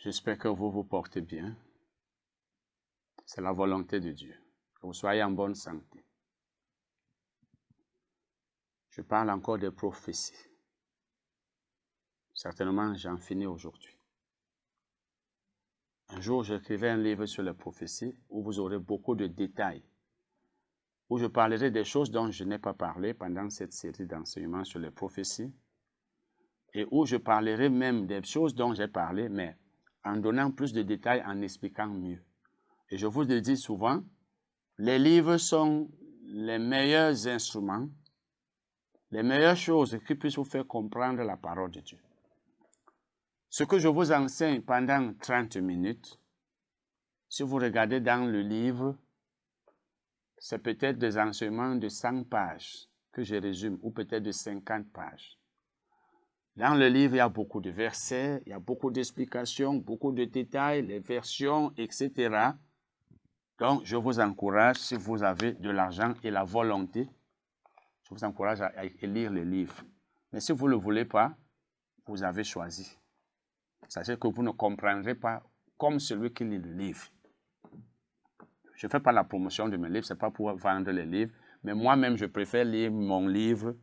J'espère que vous vous portez bien. C'est la volonté de Dieu, que vous soyez en bonne santé. Je parle encore des prophéties. Certainement, j'en finis aujourd'hui. Un jour, j'écrivais un livre sur les prophéties où vous aurez beaucoup de détails, où je parlerai des choses dont je n'ai pas parlé pendant cette série d'enseignements sur les prophéties, et où je parlerai même des choses dont j'ai parlé, mais en donnant plus de détails, en expliquant mieux. Et je vous le dis souvent, les livres sont les meilleurs instruments, les meilleures choses qui puissent vous faire comprendre la parole de Dieu. Ce que je vous enseigne pendant 30 minutes, si vous regardez dans le livre, c'est peut-être des enseignements de 100 pages que je résume, ou peut-être de 50 pages. Dans le livre, il y a beaucoup de versets, il y a beaucoup d'explications, beaucoup de détails, les versions, etc. Donc, je vous encourage, si vous avez de l'argent et la volonté, je vous encourage à lire le livre. Mais si vous ne le voulez pas, vous avez choisi. Sachez que vous ne comprendrez pas comme celui qui lit le livre. Je ne fais pas la promotion de mes livres, ce n'est pas pour vendre les livres, mais moi-même, je préfère lire mon livre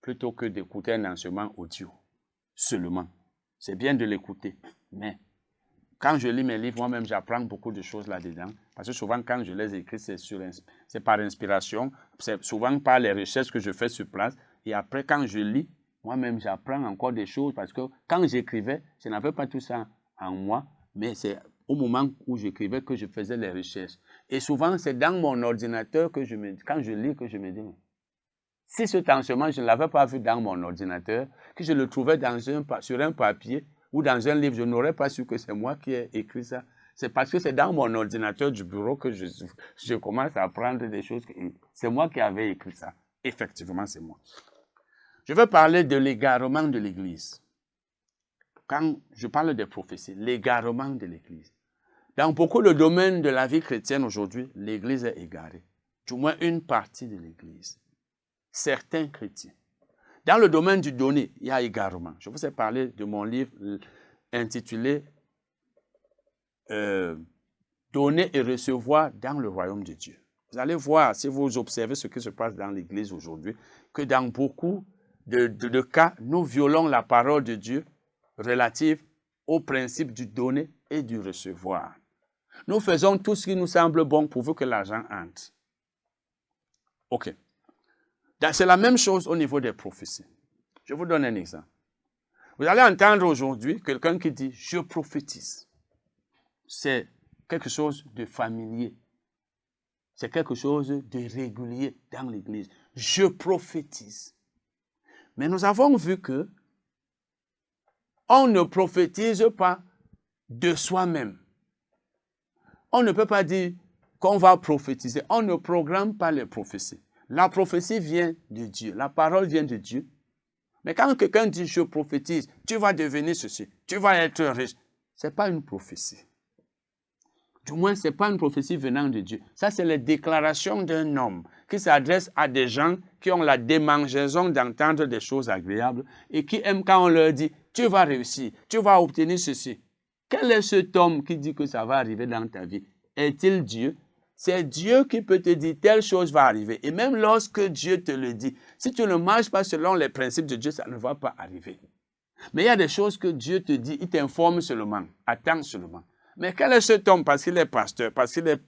plutôt que d'écouter un enseignement audio seulement. C'est bien de l'écouter, mais quand je lis mes livres, moi-même, j'apprends beaucoup de choses là-dedans, parce que souvent, quand je les écris, c'est par inspiration, c'est souvent par les recherches que je fais sur place, et après, quand je lis, moi-même, j'apprends encore des choses, parce que quand j'écrivais, je n'avais pas tout ça en moi, mais c'est au moment où j'écrivais que je faisais les recherches. Et souvent, c'est dans mon ordinateur que quand je lis, que je me dis, si cet enseignement, je ne l'avais pas vu dans mon ordinateur, que je le trouvais sur un papier ou dans un livre, je n'aurais pas su que c'est moi qui ai écrit ça. C'est parce que c'est dans mon ordinateur du bureau que je commence à apprendre des choses. C'est moi qui avais écrit ça. Effectivement, c'est moi. Je veux parler de l'égarement de l'Église. Quand je parle des prophéties, l'égarement de l'Église. Dans beaucoup de domaines de la vie chrétienne aujourd'hui, l'Église est égarée. Du moins une partie de l'Église. Certains chrétiens. Dans le domaine du donner, il y a égarement. Je vous ai parlé de mon livre intitulé Donner et recevoir dans le royaume de Dieu. Vous allez voir, si vous observez ce qui se passe dans l'Église aujourd'hui, que dans beaucoup de cas, nous violons la parole de Dieu relative au principe du donner et du recevoir. Nous faisons tout ce qui nous semble bon pourvu que l'argent entre. OK. C'est la même chose au niveau des prophéties. Je vous donne un exemple. Vous allez entendre aujourd'hui quelqu'un qui dit « je prophétise ». C'est quelque chose de familier. C'est quelque chose de régulier dans l'Église. Je prophétise. Mais nous avons vu que on ne prophétise pas de soi-même. On ne peut pas dire qu'on va prophétiser. On ne programme pas les prophéties. La prophétie vient de Dieu. La parole vient de Dieu. Mais quand quelqu'un dit « je prophétise », tu vas devenir ceci, tu vas être riche, ce n'est pas une prophétie. Du moins, ce n'est pas une prophétie venant de Dieu. Ça, c'est les déclarations d'un homme qui s'adresse à des gens qui ont la démangeaison d'entendre des choses agréables et qui aiment quand on leur dit « tu vas réussir, tu vas obtenir ceci ». Quel est cet homme qui dit que ça va arriver dans ta vie? Est-il Dieu? C'est Dieu qui peut te dire telle chose va arriver. Et même lorsque Dieu te le dit, si tu ne marches pas selon les principes de Dieu, ça ne va pas arriver. Mais il y a des choses que Dieu te dit, il t'informe seulement, attends seulement. Mais quel est cet homme, parce qu'il est pasteur, parce qu'il est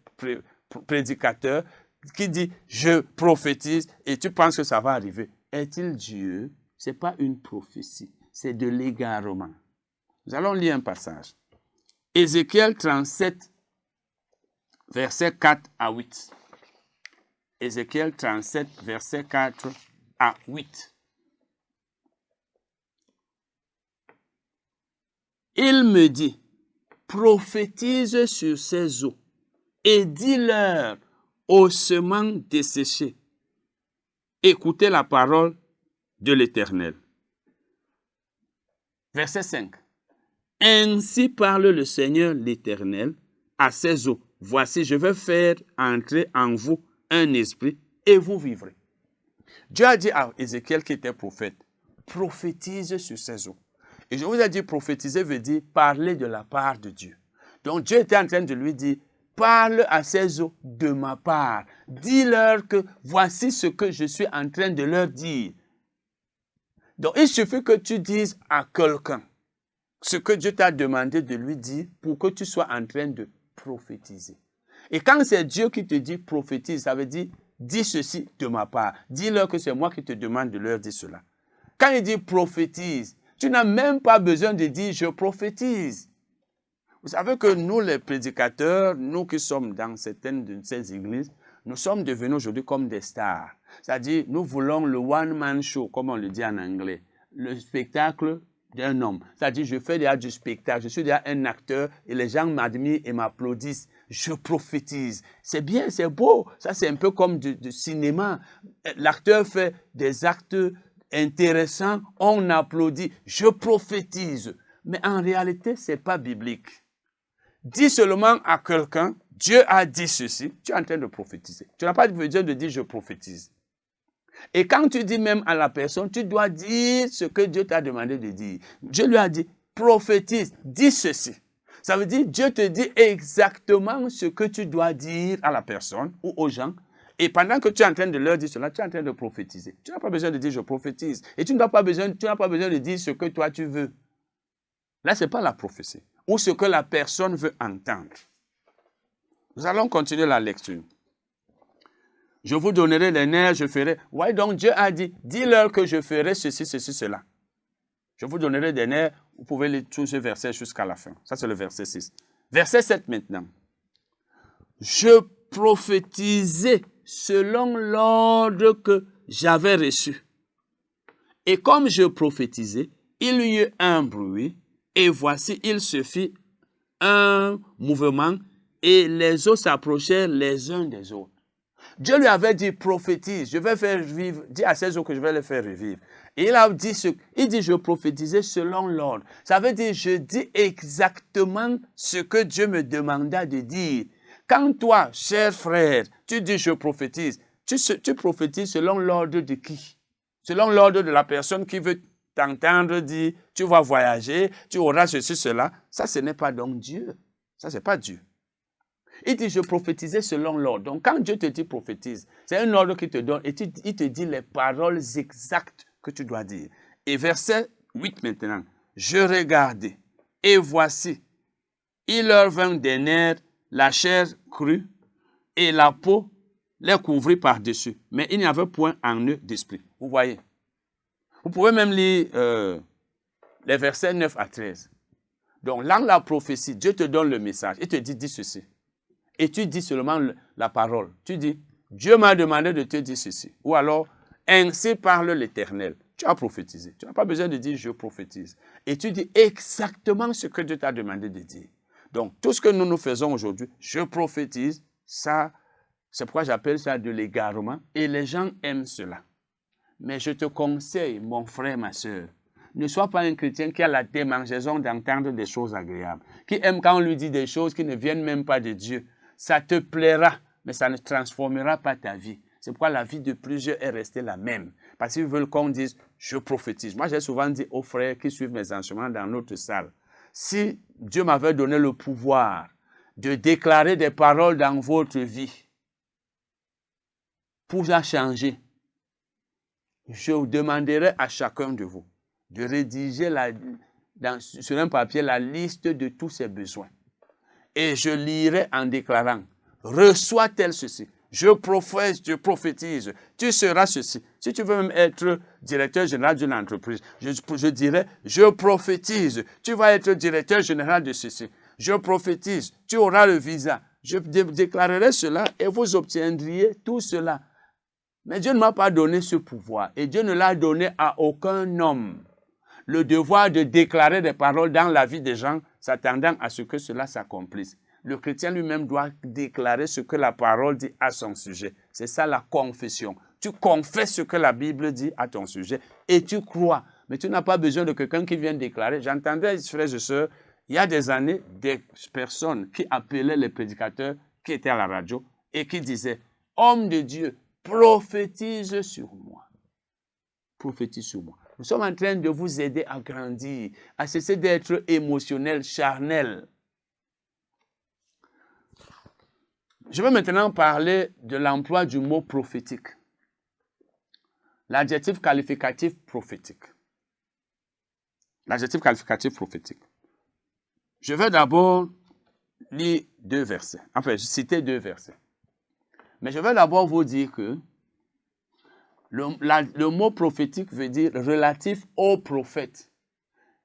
prédicateur, qui dit « je prophétise » et tu penses que ça va arriver? Est-il Dieu? Ce n'est pas une prophétie, c'est de l'égarement. Nous allons lire un passage. Ézéchiel 37, versets 4 à 8. Ézéchiel 37, versets 4 à 8. Il me dit, prophétise sur ces eaux et dis-leur aux ossements desséchés, écoutez la parole de l'Éternel. Verset 5. Ainsi parle le Seigneur l'Éternel à ces eaux. Voici, je vais faire entrer en vous un esprit et vous vivrez. Dieu a dit à Ézéchiel qui était prophète, prophétise sur ces eaux. Et je vous ai dit, prophétiser veut dire parler de la part de Dieu. Donc Dieu était en train de lui dire, parle à ces eaux de ma part. Dis-leur que voici ce que je suis en train de leur dire. Donc il suffit que tu dises à quelqu'un ce que Dieu t'a demandé de lui dire pour que tu sois en train de prophétiser. Et quand c'est Dieu qui te dit prophétise, ça veut dire dis ceci de ma part. Dis-leur que c'est moi qui te demande de leur dire cela. Quand il dit prophétise, tu n'as même pas besoin de dire je prophétise. Vous savez que nous, les prédicateurs, nous qui sommes dans certaines de ces églises, nous sommes devenus aujourd'hui comme des stars. C'est-à-dire, nous voulons le one-man show, comme on le dit en anglais. Le spectacle d'un homme. C'est-à-dire, je fais déjà du spectacle, je suis déjà un acteur et les gens m'admirent et m'applaudissent. Je prophétise. C'est bien, c'est beau. Ça, c'est un peu comme du cinéma. L'acteur fait des actes intéressants, on applaudit. Je prophétise. Mais en réalité, ce n'est pas biblique. Dis seulement à quelqu'un, Dieu a dit ceci, tu es en train de prophétiser. Tu n'as pas besoin de dire je prophétise. Et quand tu dis même à la personne, tu dois dire ce que Dieu t'a demandé de dire. Dieu lui a dit, prophétise, dis ceci. Ça veut dire, Dieu te dit exactement ce que tu dois dire à la personne ou aux gens. Et pendant que tu es en train de leur dire cela, tu es en train de prophétiser. Tu n'as pas besoin de dire je prophétise. Et tu n'as pas besoin de dire ce que toi tu veux. Là, ce n'est pas la prophétie. Ou ce que la personne veut entendre. Nous allons continuer la lecture. Je vous donnerai les nerfs, je ferai. Ouais, donc Dieu a dit, dis-leur que je ferai ceci, ceci, cela. Je vous donnerai des nerfs, vous pouvez lire tout ce verset jusqu'à la fin. Ça, c'est le verset 6. Verset 7 maintenant. Je prophétisais selon l'ordre que j'avais reçu. Et comme je prophétisais, il y eut un bruit, et voici, il se fit un mouvement, et les eaux s'approchèrent les uns des autres. Dieu lui avait dit, prophétise, je vais faire revivre, dis à ces eaux que je vais les faire revivre. Et il a dit, je prophétisais selon l'ordre. Ça veut dire, je dis exactement ce que Dieu me demanda de dire. Quand toi, cher frère, tu dis je prophétise, tu prophétises selon l'ordre de qui? Selon l'ordre de la personne qui veut t'entendre dire, tu vas voyager, tu auras ceci, cela. Ça, ce n'est pas donc Dieu. Ça, ce n'est pas Dieu. Il dit, je prophétisais selon l'ordre. Donc, quand Dieu te dit prophétise, c'est un ordre qu'il te donne et il te dit les paroles exactes que tu dois dire. Et verset 8 maintenant. Je regardais et voici, il leur vint des nerfs, la chair crue et la peau les couvrit par-dessus. Mais il n'y avait point en eux d'esprit. Vous voyez. Vous pouvez même lire les versets 9 à 13. Donc, dans la prophétie, Dieu te donne le message. Il te dit, dis ceci. Et tu dis seulement la parole. Tu dis, Dieu m'a demandé de te dire ceci. Ou alors, ainsi parle l'Éternel. Tu as prophétisé. Tu n'as pas besoin de dire je prophétise. Et tu dis exactement ce que Dieu t'a demandé de dire. Donc, tout ce que nous faisons aujourd'hui, je prophétise, ça, c'est pourquoi j'appelle ça de l'égarement. Et les gens aiment cela. Mais je te conseille, mon frère, ma soeur, ne sois pas un chrétien qui a la démangeaison d'entendre des choses agréables, qui aime quand on lui dit des choses qui ne viennent même pas de Dieu. Ça te plaira, mais ça ne transformera pas ta vie. C'est pourquoi la vie de plusieurs est restée la même. Parce qu'ils veulent qu'on dise, je prophétise. Moi, j'ai souvent dit aux frères qui suivent mes enseignements dans notre salle, si Dieu m'avait donné le pouvoir de déclarer des paroles dans votre vie pour la changer, je demanderai à chacun de vous de rédiger sur un papier la liste de tous ses besoins. Et je lirai en déclarant, reçois tel ceci, je prophétise, tu seras ceci. Si tu veux même être directeur général d'une entreprise, je dirais, je prophétise, tu vas être directeur général de ceci. Je prophétise, tu auras le visa. Je déclarerai cela et vous obtiendriez tout cela. Mais Dieu ne m'a pas donné ce pouvoir et Dieu ne l'a donné à aucun homme. Le devoir de déclarer des paroles dans la vie des gens, s'attendant à ce que cela s'accomplisse. Le chrétien lui-même doit déclarer ce que la parole dit à son sujet. C'est ça la confession. Tu confesses ce que la Bible dit à ton sujet et tu crois. Mais tu n'as pas besoin de quelqu'un qui vienne déclarer. J'entendais, frères et sœurs, il y a des années, des personnes qui appelaient les prédicateurs qui étaient à la radio et qui disaient, « Homme de Dieu, prophétise sur moi. Prophétise sur moi. » Nous sommes en train de vous aider à grandir, à cesser d'être émotionnel, charnel. Je vais maintenant parler de l'emploi du mot prophétique. L'adjectif qualificatif prophétique. L'adjectif qualificatif prophétique. Je vais d'abord lire 2 versets. Enfin, je citais 2 versets. Mais je vais d'abord vous dire que le mot prophétique veut dire relatif au prophète.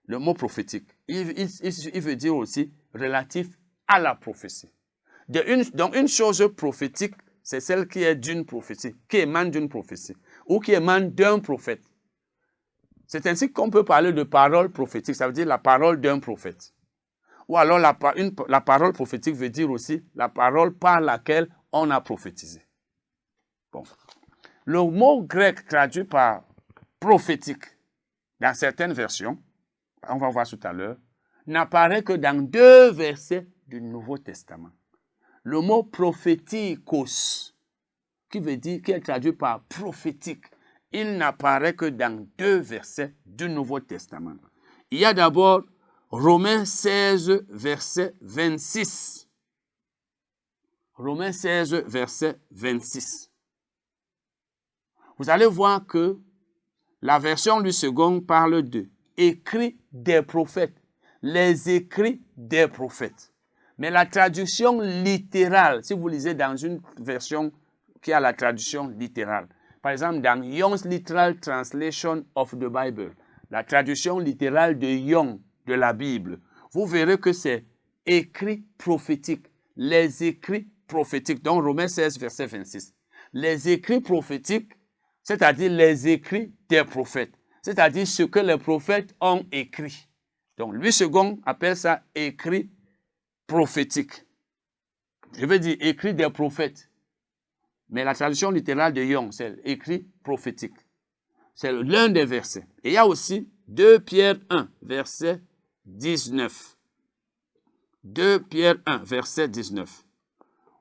Le mot prophétique. Il veut dire aussi relatif à la prophétie. Donc une chose prophétique, c'est celle qui est d'une prophétie, qui émane d'une prophétie, ou qui émane d'un prophète. C'est ainsi qu'on peut parler de parole prophétique, ça veut dire la parole d'un prophète. Ou alors la parole prophétique veut dire aussi la parole par laquelle on a prophétisé. Bon. Le mot grec traduit par prophétique, dans certaines versions, on va voir tout à l'heure, n'apparaît que dans 2 versets du Nouveau Testament. Le mot prophétikos, qui est traduit par prophétique, il n'apparaît que dans 2 versets du Nouveau Testament. Il y a d'abord Romains 16, verset 26. Romains 16, verset 26. Vous allez voir que la version du second parle de écrits des prophètes, les écrits des prophètes. Mais la traduction littérale, si vous lisez dans une version qui a la traduction littérale, par exemple dans Young's Literal Translation of the Bible, la traduction littérale de Young de la Bible, vous verrez que c'est écrit prophétique, les écrits prophétiques, donc Romains 16, verset 26. Les écrits prophétiques, c'est-à-dire les écrits des prophètes, c'est-à-dire ce que les prophètes ont écrit. Donc, lui second appelle ça écrit prophétique. Je veux dire écrit des prophètes. Mais la traduction littérale de Young, c'est écrit prophétique. C'est l'un des versets. Et il y a aussi 2 Pierre 1, verset 19. 2 Pierre 1, verset 19.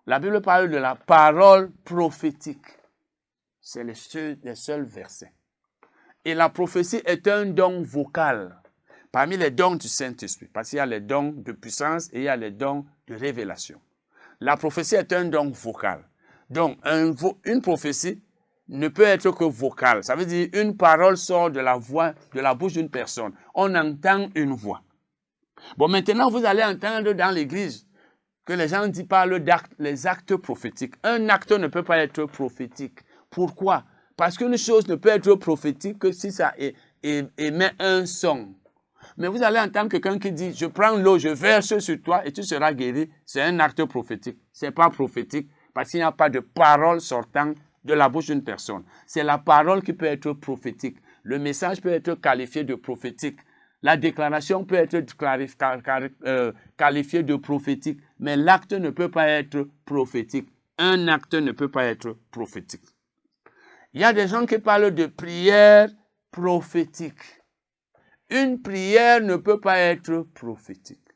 La Bible parle de la parole prophétique. C'est les seuls versets. Et la prophétie est un don vocal. Parmi les dons du Saint-Esprit, parce qu'il y a les dons de puissance et il y a les dons de révélation. La prophétie est un don vocal. Donc, une prophétie ne peut être que vocale. Ça veut dire une parole sort de la bouche d'une personne. On entend une voix. Bon, maintenant, vous allez entendre dans l'église que les gens parlent les actes prophétiques. Un acte ne peut pas être prophétique. Pourquoi? Parce qu'une chose ne peut être prophétique que si ça émet un son. Mais vous allez entendre quelqu'un qui dit, je prends l'eau, je verse sur toi et tu seras guéri. C'est un acte prophétique. Ce n'est pas prophétique parce qu'il n'y a pas de parole sortant de la bouche d'une personne. C'est la parole qui peut être prophétique. Le message peut être qualifié de prophétique. La déclaration peut être qualifiée de prophétique. Mais l'acte ne peut pas être prophétique. Un acte ne peut pas être prophétique. Il y a des gens qui parlent de prière prophétique. Une prière ne peut pas être prophétique.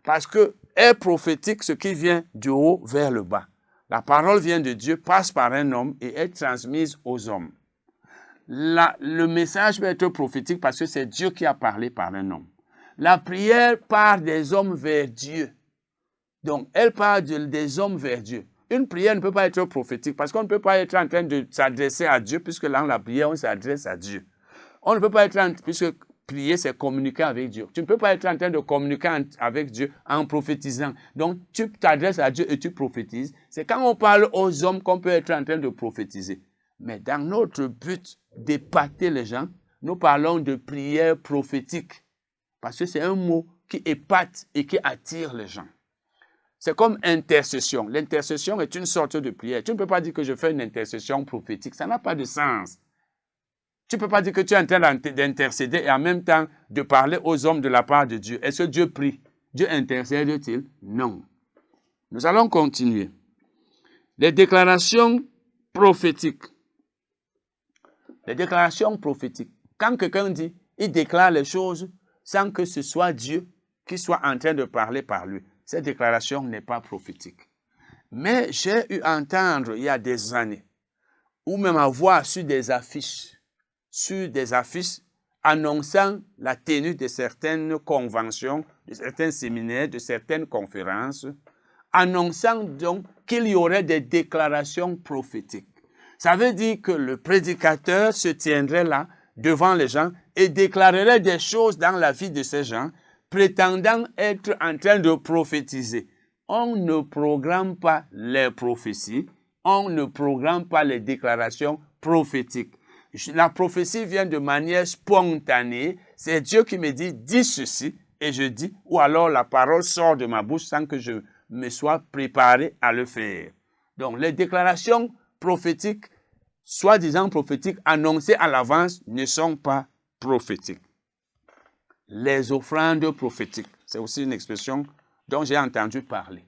Parce que est prophétique ce qui vient du haut vers le bas. La parole vient de Dieu, passe par un homme et est transmise aux hommes. Le message peut être prophétique parce que c'est Dieu qui a parlé par un homme. La prière part des hommes vers Dieu. Donc, elle part des hommes vers Dieu. Une prière ne peut pas être prophétique parce qu'on ne peut pas être en train de s'adresser à Dieu puisque dans la prière, on s'adresse à Dieu. On ne peut pas être puisque prier, c'est communiquer avec Dieu. Tu ne peux pas être en train de communiquer avec Dieu en prophétisant. Donc, tu t'adresses à Dieu et tu prophétises. C'est quand on parle aux hommes qu'on peut être en train de prophétiser. Mais dans notre but d'épater les gens, nous parlons de prière prophétique. Parce que c'est un mot qui épate et qui attire les gens. C'est comme intercession. L'intercession est une sorte de prière. Tu ne peux pas dire que je fais une intercession prophétique. Ça n'a pas de sens. Tu ne peux pas dire que tu es en train d'intercéder et en même temps de parler aux hommes de la part de Dieu. Est-ce que Dieu prie? Dieu intercède-t-il? Non. Nous allons continuer. Les déclarations prophétiques. Les déclarations prophétiques. Quand quelqu'un dit, il déclare les choses sans que ce soit Dieu qui soit en train de parler par lui. Cette déclaration n'est pas prophétique. Mais j'ai eu à entendre il y a des années, ou même à voir sur des affiches annonçant la tenue de certaines conventions, de certains séminaires, de certaines conférences, annonçant donc qu'il y aurait des déclarations prophétiques. Ça veut dire que le prédicateur se tiendrait là devant les gens et déclarerait des choses dans la vie de ces gens, prétendant être en train de prophétiser. On ne programme pas les prophéties, on ne programme pas les déclarations prophétiques. La prophétie vient de manière spontanée. C'est Dieu qui me dit, dis ceci, et je dis, ou alors la parole sort de ma bouche sans que je me sois préparé à le faire. Donc, les déclarations prophétiques, soi-disant prophétiques, annoncées à l'avance, ne sont pas prophétiques. Les offrandes prophétiques, c'est aussi une expression dont j'ai entendu parler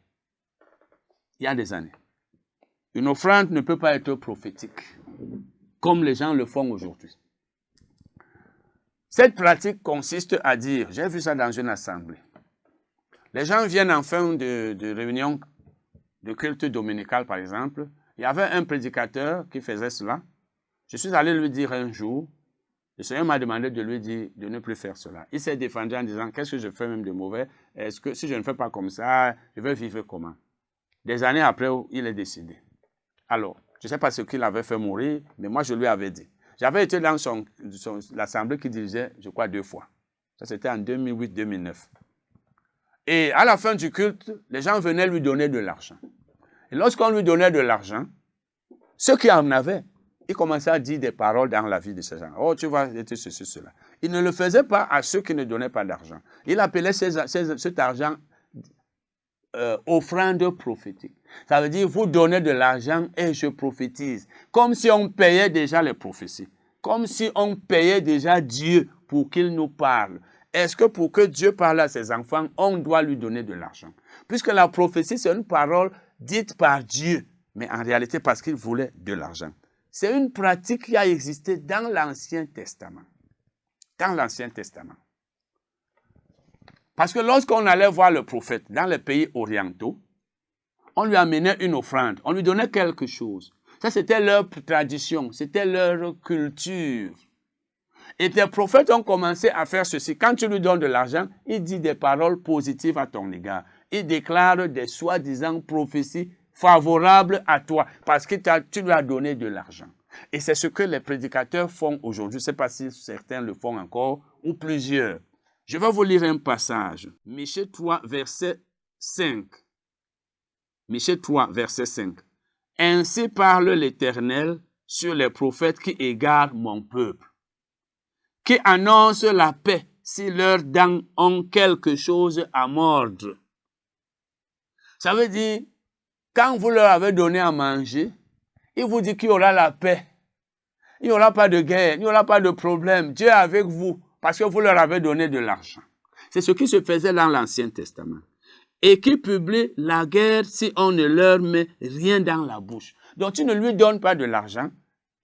il y a des années. Une offrande ne peut pas être prophétique, comme les gens le font aujourd'hui. Cette pratique consiste à dire, j'ai vu ça dans une assemblée, les gens viennent en fin de réunion de culte dominical, par exemple, il y avait un prédicateur qui faisait cela. Je suis allé lui dire un jour, le Seigneur m'a demandé de lui dire de ne plus faire cela. Il s'est défendu en disant, qu'est-ce que je fais même de mauvais? Est-ce que si je ne fais pas comme ça, je vais vivre comment? Des années après, il est décédé. Alors, je ne sais pas ce qu'il avait fait mourir, mais moi je lui avais dit. J'avais été dans l'assemblée qu'il dirigeait, je crois, 2 fois. Ça, c'était en 2008-2009. Et à la fin du culte, les gens venaient lui donner de l'argent. Et lorsqu'on lui donnait de l'argent, ceux qui en avaient, ils commençaient à dire des paroles dans la vie de ces gens. Oh, tu vas être ceci, cela. Il ne le faisait pas à ceux qui ne donnaient pas d'argent. Il appelait cet argent offrande prophétique. Ça veut dire, vous donnez de l'argent et je prophétise. Comme si on payait déjà les prophéties. Comme si on payait déjà Dieu pour qu'il nous parle. Est-ce que pour que Dieu parle à ses enfants, on doit lui donner de l'argent? Puisque la prophétie, c'est une parole dite par Dieu, mais en réalité parce qu'il voulait de l'argent. C'est une pratique qui a existé dans l'Ancien Testament. Dans l'Ancien Testament. Parce que lorsqu'on allait voir le prophète dans les pays orientaux, on lui amenait une offrande, on lui donnait quelque chose. Ça, c'était leur tradition, c'était leur culture. Et les prophètes ont commencé à faire ceci. Quand tu lui donnes de l'argent, il dit des paroles positives à ton égard. Il déclare des soi-disant prophéties favorables à toi parce que tu lui as donné de l'argent. Et c'est ce que les prédicateurs font aujourd'hui. Je ne sais pas si certains le font encore ou plusieurs. Je vais vous lire un passage. Michée 3, verset 5. Michée 3, verset 5. Ainsi parle l'Éternel sur les prophètes qui égarent mon peuple, qui annoncent la paix si leurs dents ont quelque chose à mordre. Ça veut dire, quand vous leur avez donné à manger, il vous dit qu'il y aura la paix. Il n'y aura pas de guerre, il n'y aura pas de problème. Dieu est avec vous parce que vous leur avez donné de l'argent. C'est ce qui se faisait dans l'Ancien Testament. Et qui publie la guerre si on ne leur met rien dans la bouche. Donc tu ne lui donnes pas de l'argent.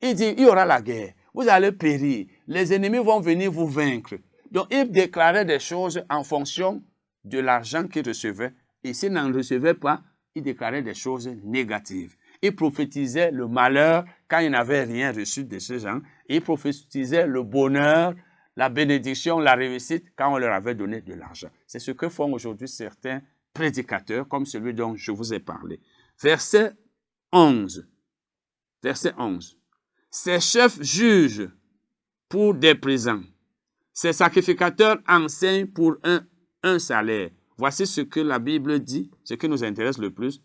Il dit, il y aura la guerre. Vous allez périr. Les ennemis vont venir vous vaincre. Donc il déclarait des choses en fonction de l'argent qu'il recevait. Et s'il n'en recevait pas, il déclarait des choses négatives. Il prophétisait le malheur quand il n'avait rien reçu de ces gens. Il prophétisait le bonheur, la bénédiction, la réussite quand on leur avait donné de l'argent. C'est ce que font aujourd'hui certains prédicateurs, comme celui dont je vous ai parlé. Verset 11. Verset 11. Ces chefs jugent pour des présents. Ces sacrificateurs enseignent pour un salaire. Voici ce que la Bible dit, ce qui nous intéresse le plus.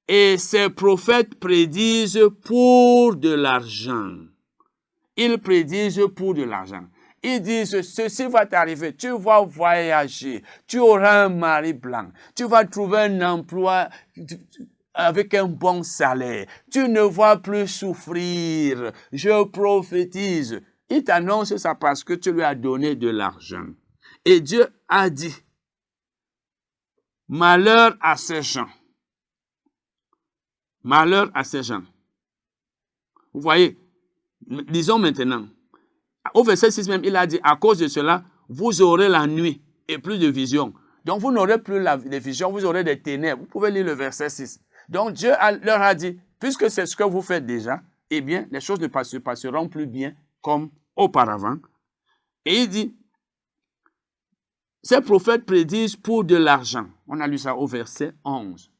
Et ces prophètes prédisent pour de l'argent. Ils prédisent pour de l'argent. Ils disent, ceci va t'arriver, tu vas voyager, tu auras un mari blanc, tu vas trouver un emploi avec un bon salaire, tu ne vas plus souffrir, je prophétise. Il t'annonce ça parce que tu lui as donné de l'argent. Et Dieu a dit, malheur à ces gens. Malheur à ces gens. Vous voyez, disons maintenant, au verset 6 même, il a dit, à cause de cela, vous aurez la nuit et plus de vision. Donc vous n'aurez plus les visions, vous aurez des ténèbres. Vous pouvez lire le verset 6. Donc Dieu leur a dit, puisque c'est ce que vous faites déjà, eh bien, les choses ne se passeront plus bien comme auparavant. Et il dit, ces prophètes prédisent pour de l'argent. On a lu ça au verset 11.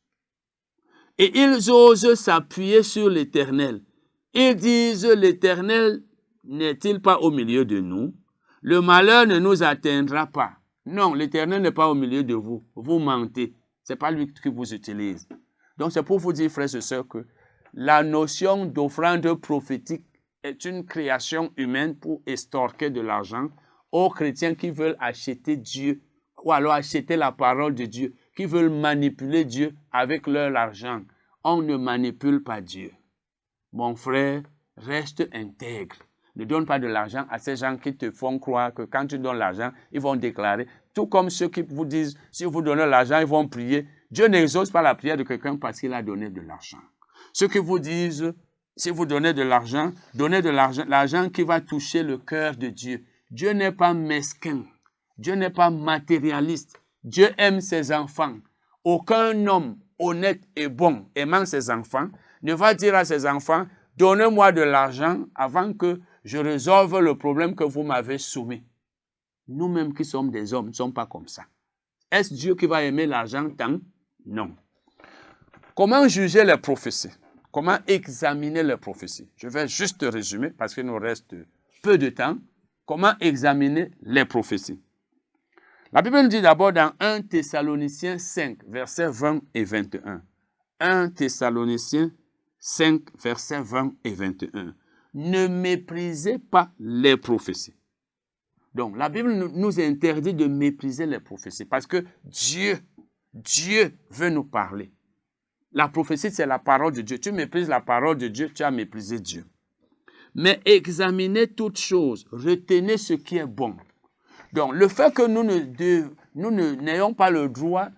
Et ils osent s'appuyer sur l'Éternel. Ils disent, l'Éternel n'est-il pas au milieu de nous? Le malheur ne nous atteindra pas. Non, l'Éternel n'est pas au milieu de vous. Vous mentez. Ce n'est pas lui qui vous utilise. Donc c'est pour vous dire, frères et sœurs, que la notion d'offrande prophétique est une création humaine pour extorquer de l'argent aux chrétiens qui veulent acheter Dieu ou alors acheter la parole de Dieu, qui veulent manipuler Dieu avec leur argent. On ne manipule pas Dieu. Mon frère, reste intègre. Ne donne pas de l'argent à ces gens qui te font croire que quand tu donnes l'argent, ils vont déclarer. Tout comme ceux qui vous disent, si vous donnez l'argent, ils vont prier. Dieu n'exauce pas la prière de quelqu'un parce qu'il a donné de l'argent. Ceux qui vous disent, si vous donnez de l'argent, l'argent qui va toucher le cœur de Dieu. Dieu n'est pas mesquin. Dieu n'est pas matérialiste. Dieu aime ses enfants. Aucun homme honnête et bon aimant ses enfants ne va dire à ses enfants, donnez-moi de l'argent avant que je résolve le problème que vous m'avez soumis. Nous-mêmes qui sommes des hommes ne sommes pas comme ça. Est-ce Dieu qui va aimer l'argent tant? Non. Comment juger les prophéties? Comment examiner les prophéties? Je vais juste résumer parce qu'il nous reste peu de temps. Comment examiner les prophéties? La Bible nous dit d'abord dans 1 Thessaloniciens 5, versets 20 et 21. 1 Thessaloniciens 5, versets 20 et 21. Ne méprisez pas les prophéties. Donc, la Bible nous interdit de mépriser les prophéties parce que Dieu veut nous parler. La prophétie, c'est la parole de Dieu. Tu méprises la parole de Dieu, tu as méprisé Dieu. Mais examinez toutes choses, retenez ce qui est bon. Donc, le fait que nous n'ayons pas le droit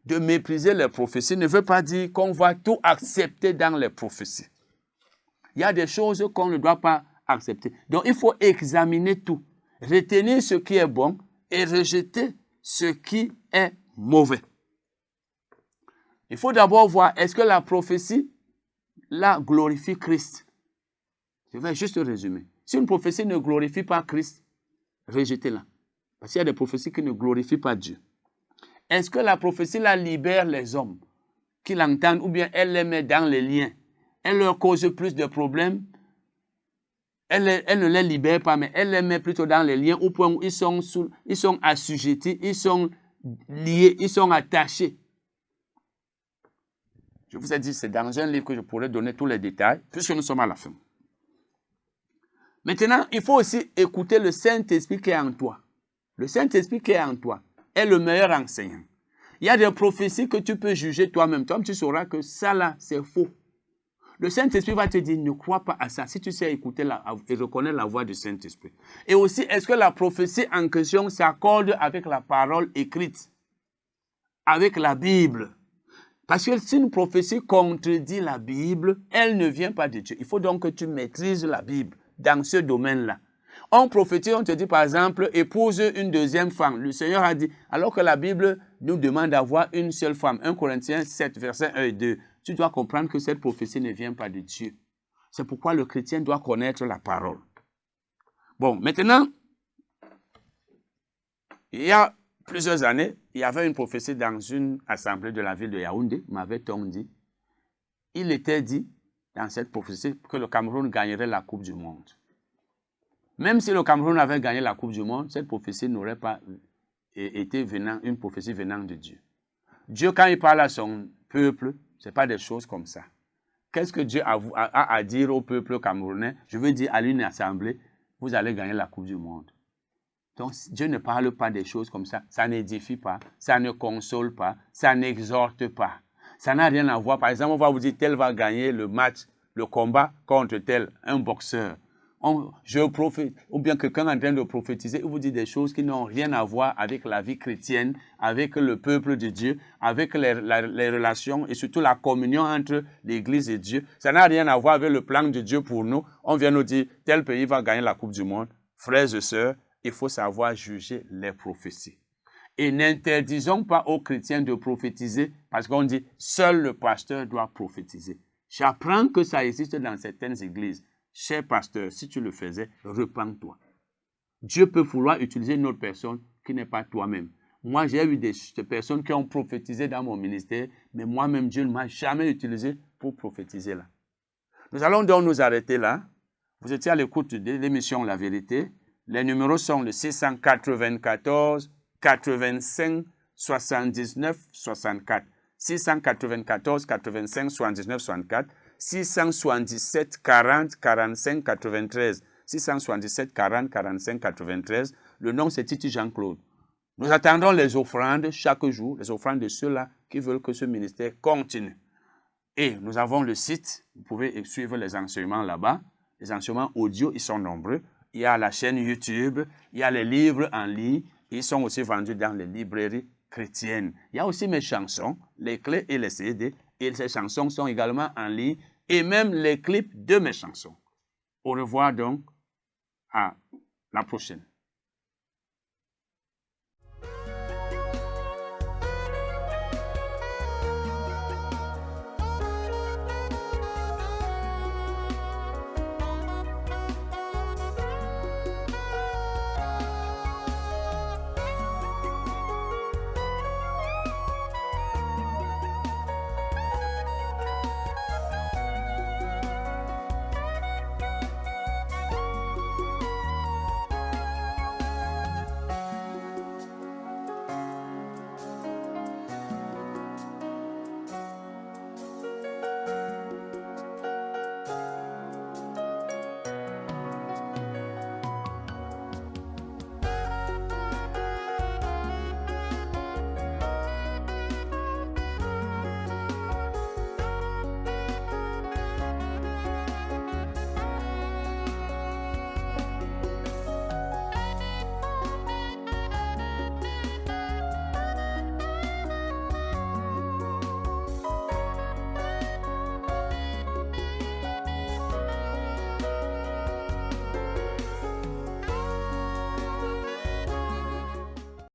de mépriser les prophéties ne veut pas dire qu'on va tout accepter dans les prophéties. Il y a des choses qu'on ne doit pas accepter. Donc, il faut examiner tout, retenir ce qui est bon et rejeter ce qui est mauvais. Il faut d'abord voir, est-ce que la prophétie, là, glorifie Christ? Je vais juste résumer. Si une prophétie ne glorifie pas Christ, rejetez-la. Parce qu'il y a des prophéties qui ne glorifient pas Dieu. Est-ce que la prophétie, là, libère les hommes qui l'entendent ou bien elle les met dans les liens? Elle leur cause plus de problèmes. Elle ne les libère pas, mais elle les met plutôt dans les liens au point où ils sont assujettis, ils sont liés, ils sont attachés. Je vous ai dit, c'est dans un livre que je pourrais donner tous les détails, puisque nous sommes à la fin. Maintenant, il faut aussi écouter le Saint-Esprit qui est en toi. Le Saint-Esprit qui est en toi est le meilleur enseignant. Il y a des prophéties que tu peux juger toi-même. Toi, tu sauras que ça là, c'est faux. Le Saint-Esprit va te dire, ne crois pas à ça, si tu sais écouter et reconnaître la voix du Saint-Esprit. Et aussi, est-ce que la prophétie en question s'accorde avec la parole écrite, avec la Bible? Parce que si une prophétie contredit la Bible, elle ne vient pas de Dieu. Il faut donc que tu maîtrises la Bible dans ce domaine-là. On prophétise, on te dit par exemple, épouse une deuxième femme. Le Seigneur a dit, alors que la Bible nous demande d'avoir une seule femme. 1 Corinthiens 7, versets 1 et 2. Tu dois comprendre que cette prophétie ne vient pas de Dieu. C'est pourquoi le chrétien doit connaître la parole. Bon, maintenant, il y a plusieurs années, il y avait une prophétie dans une assemblée de la ville de Yaoundé, m'avait-on dit. Il était dit, dans cette prophétie, que le Cameroun gagnerait la Coupe du Monde. Même si le Cameroun avait gagné la Coupe du Monde, cette prophétie n'aurait pas été une prophétie venant de Dieu. Dieu, quand il parle à son peuple, ce n'est pas des choses comme ça. Qu'est-ce que Dieu a à dire au peuple camerounais? Je veux dire à une assemblée, vous allez gagner la Coupe du Monde. Donc, Dieu ne parle pas des choses comme ça. Ça n'édifie pas, ça ne console pas, ça n'exhorte pas. Ça n'a rien à voir. Par exemple, on va vous dire, tel va gagner le match, le combat contre tel, un boxeur. Je prophète, ou bien quelqu'un en train de prophétiser, il vous dit des choses qui n'ont rien à voir avec la vie chrétienne, avec le peuple de Dieu, avec les relations et surtout la communion entre l'Église et Dieu. Ça n'a rien à voir avec le plan de Dieu pour nous. On vient nous dire, tel pays va gagner la Coupe du Monde. Frères et sœurs, il faut savoir juger les prophéties. Et n'interdisons pas aux chrétiens de prophétiser parce qu'on dit, seul le pasteur doit prophétiser. J'apprends que ça existe dans certaines églises. Cher pasteur, si tu le faisais, repens-toi. Dieu peut vouloir utiliser une autre personne qui n'est pas toi-même. Moi, j'ai eu des personnes qui ont prophétisé dans mon ministère, mais moi-même, Dieu ne m'a jamais utilisé pour prophétiser là. Nous allons donc nous arrêter là. Vous étiez à l'écoute de l'émission La Vérité. Les numéros sont le 694 85 79 64. 694 85 79 64. 677 40 45 93. 677 40 45 93. Le nom, c'est Titi Jean-Claude. Nous attendons les offrandes chaque jour, les offrandes de ceux-là qui veulent que ce ministère continue. Et nous avons le site, vous pouvez suivre les enseignements là-bas. Les enseignements audio, ils sont nombreux. Il y a la chaîne YouTube, il y a les livres en ligne. Ils sont aussi vendus dans les librairies chrétiennes. Il y a aussi mes chansons, les clés et les CD. Et ces chansons sont également en ligne. Et même les clips de mes chansons. Au revoir donc, à la prochaine.